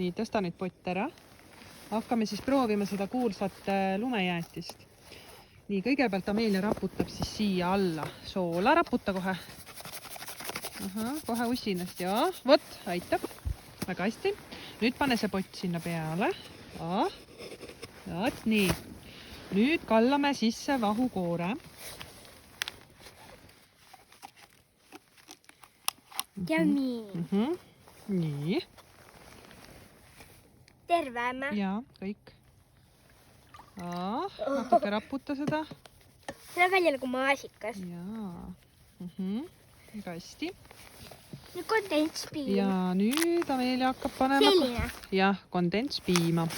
Nii, tõsta nüüd pott ära. Hakkame siis proovima seda kuulsat lumejäätist. Nii, kõigepealt Amelia raputab siis siia alla soola. Raputa kohe. Kohe usinast. Ja, vot, aitab. Väga hästi. Nüüd pane see pott sinna peale. Vaat nii. Nüüd kallame sisse vahukoore. Yummy. Nii. Terve. Ja, kõik. Natuke raputa seda. See on välja nagu maasikas. Jaa. Väga hästi. Nüüd kondentspiim. Ja nüüd Amelia hakkab panema... Selline. Jah, kondentspiima.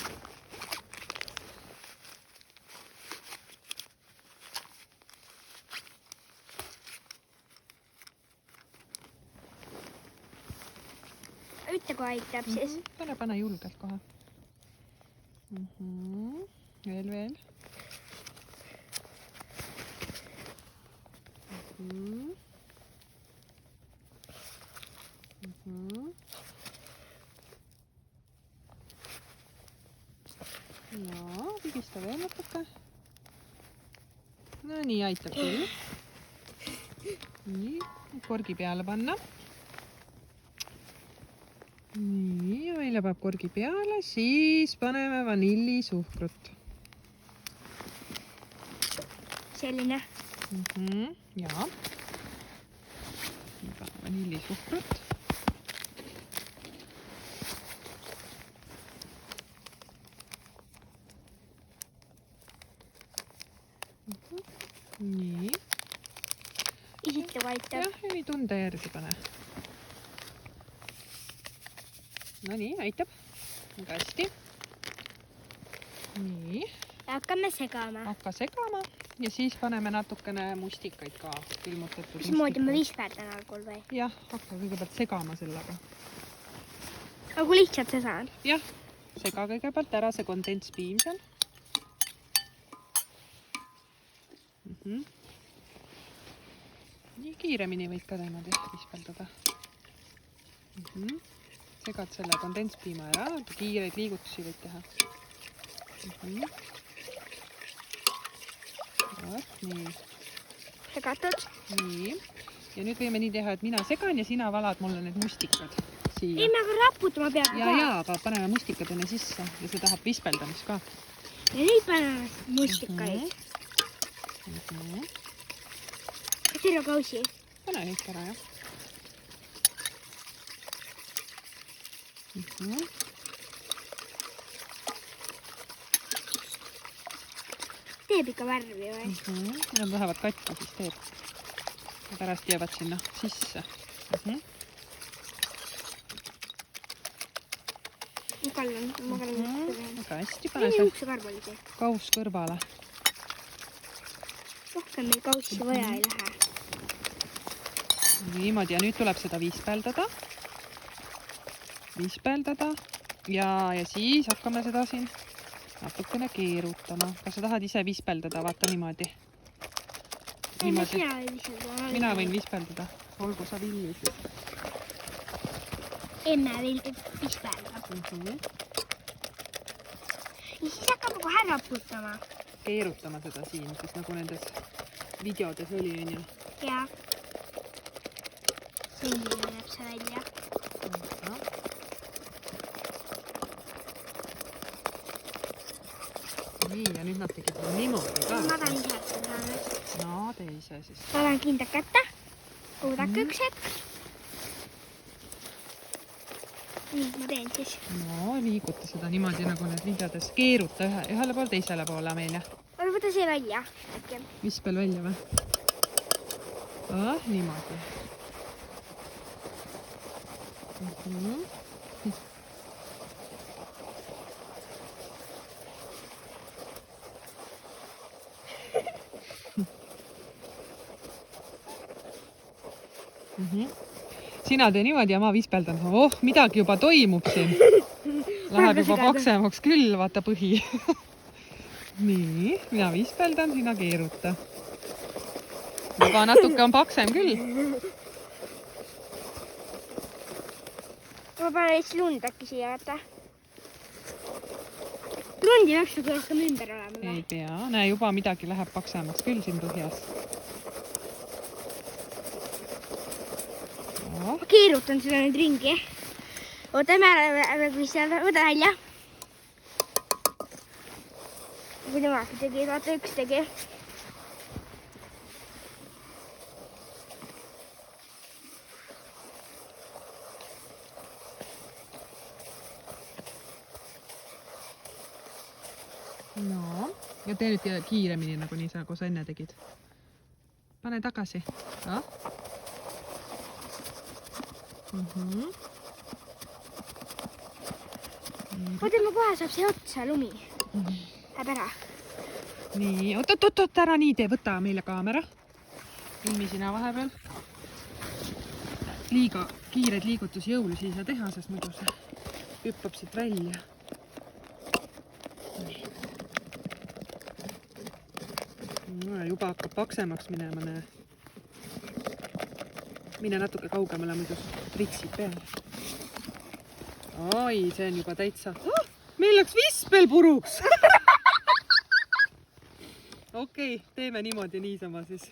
Ütle, kui aitab siis. Pane julgelt kohe. Veel. Ja, pigista veel natuke. No nii, aitab küll. Nii, korgi peale panna. Nii, Amelia paneb korgi peale, siis paneme vanillisuhkrut. Selline. Jaa. Vanillisuhkrut. Nii. Isitu aitab. Jah, nii tunde järgi pane. No nii, aitab. Väga hästi. Nii. Hakkame segama. Hakka segama ja siis paneme natukene mustikaid ka. Külmutatud Mismoodi ma visperdan algul või? Jah, hakka kõigepealt segama sellega. Aga kui lihtsalt see saan? Jah, sega kõigepealt ära see kondentspiim seal. Nii kiiremini võid ka teemad vispeldada. Segad selle kondentspiima ära, kiireid liigutusi võid teha. Vaat, nii. Segatud? Nii. Ja nüüd võime nii teha, et mina segan ja sina valad mulle need mustikad siia. Ei, me aga raputama peab ka. Ja, aga paneme mustikad enne sisse ja see tahab vispeldamist ka. Ja nüüd paneme mustikaid. Kas teil on kausi? Pane kõik ära, jah. Teeb ikka värvi või? Nad lähevad katki, siis teeb. Ja pärast jäävad sinna sisse. Ma kallan. Väga hästi, pane see kauss kõrvale. Rohkem meil kaussi vaja ei lähe. Niimoodi, ja nüüd tuleb seda vispeldada. Ja siis hakkame seda siin natukene keerutama. Kas sa tahad ise vispeldada? Vaata niimoodi. Mina võin vispeldada. Olgu sa Villi siis. Emme vispeldab. Ja siis hakkame kohe raputama. Keerutama seda siin, siis nagu nendes videodes oli. Ja. Selline näeb see välja. Nii, ja nüüd nad tegid niimoodi ka. Ma tahan ise seda nüüd. No, tee ise siis. Ma tahan kindlalt kätte. Oodake üks hetk. Nii, ma teen siis. No, liiguta seda niimoodi nagu need videodes. Keeruta ühele poole, teisele poole, Amelia. Aga võta see välja. Vispel välja või? Niimoodi. Sina tee niimoodi ja ma vispeldan. Midagi juba toimub siin. Läheb juba paksemaks küll, vaata põhi. Nii, mina vispeldan, sina keeruta. Juba natuke on paksem küll. Ma panen lund äkki siia, vaata. Rund ei peaks nagu rohkem ümber olema. Ei pea. Näe, juba midagi läheb paksemaks küll siin põhjas. Ma keerutan seda nüüd ringi. Ootame ära, kui seal võta välja. Kui temagi tegi, vaata üks tegi. No, ja tee nüüd kiiremini, nagu nii sa, kui sa enne tegid. Pane tagasi. Oota, ma kohe saab see otsa lumi. Läheb ära. Nii, oot, ära nii tee, võta meile kaamera. Filmi sina vahepeal. Liiga kiired liigutusi jõulusi ei saa teha, sest muidu see hüppab siit välja. No, juba hakkab paksemaks minema, näe. Mine natuke kaugemale, muidu ritsid peale. Oi, see on juba täitsa. Meil läks vispel puruks. Okei, teeme niimoodi niisama siis.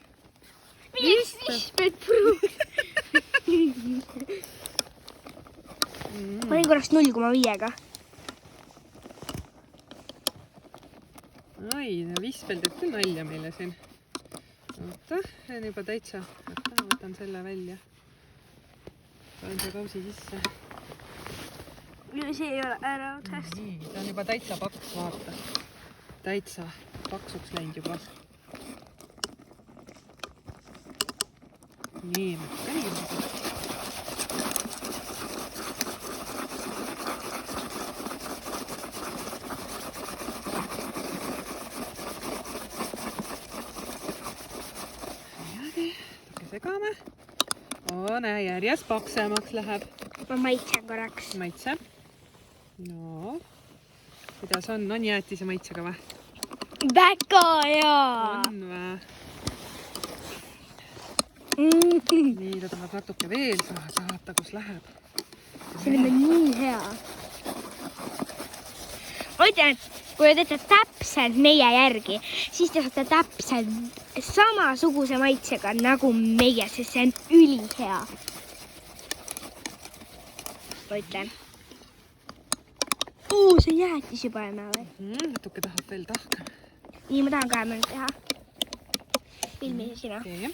Vispel puruks. Ma olin korraks 0,5-ga. Ai, vispel teeb küll nalja meile siin. Oota, see on juba täitsa. Oota, võtan selle välja. Panen see kausi sisse. See ei ole ära hästi. See on juba täitsa paks, vaata. Täitsa paksuks läinud juba. Nii, ka niimoodi. Segame. Näe, järjest paksemaks läheb. Ma maitsen korraks. Maitse. No, kuidas on? On jäätise maitsega või? Väga hea! On või? Nii, ta tahab natuke veel saata, kus läheb. See on nii hea. Ma ütlen, et kui te teete täpselt meie järgi, siis te saate täpselt samasuguse maitsega nagu meie, sest see on ülihea. Ma ütlen. See jäätis juba enne või? Natuke tahab veel tahkem. Nii, ma tahan ka mõnda teha. Filmi sina. Okay.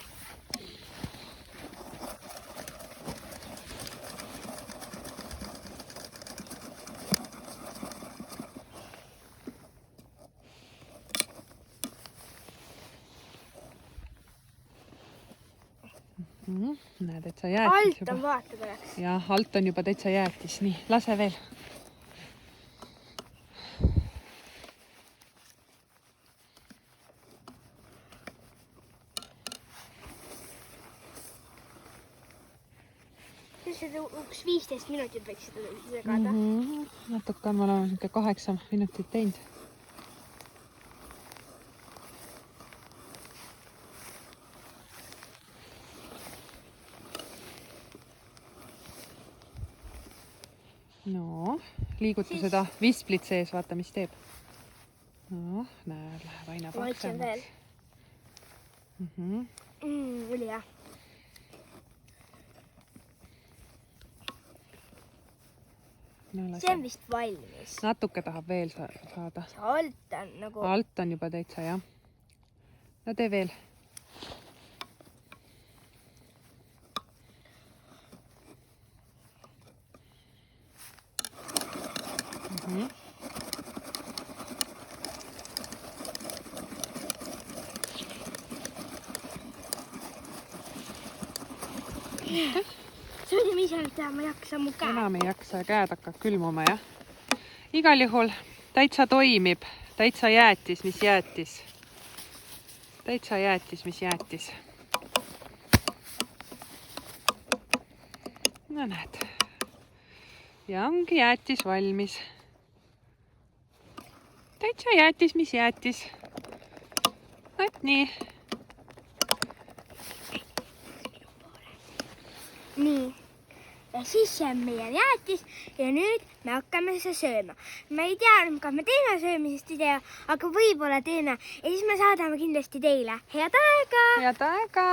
Näed, et sa jäätis alt juba. on vaata korraks. Jah, alt on juba täitsa jäätis. Nii, lase veel. Üks 15 minutit võiks seda segada. Natuke on, me oleme 8 minutit teinud. No, liiguta seda visplit sees, vaata, mis teeb. No, näe, läheb aina paksemaks. Oli hea. No, see on vist valmis. Natuke tahab veel saada. See alt on nagu... Alt on juba täitsa, jah. No tee veel. See võime ise nüüd teha, ma ei jaksa mu käed. Enam ei jaksa, käed hakkab külmuma, jah. Igal juhul täitsa toimib. Täitsa jäätis, mis jäätis. Täitsa jäätis, mis jäätis. No näed. Ja ongi jäätis valmis. Täitsa jäätis, mis jäätis. Võt nii. Nii. Ja siis see on meie jäätis ja nüüd me hakkame seda sööma. Ma ei tea, kas me teeme söömisest video, aga võib-olla teeme ja siis me saadame kindlasti teile. Head aega! Head aega!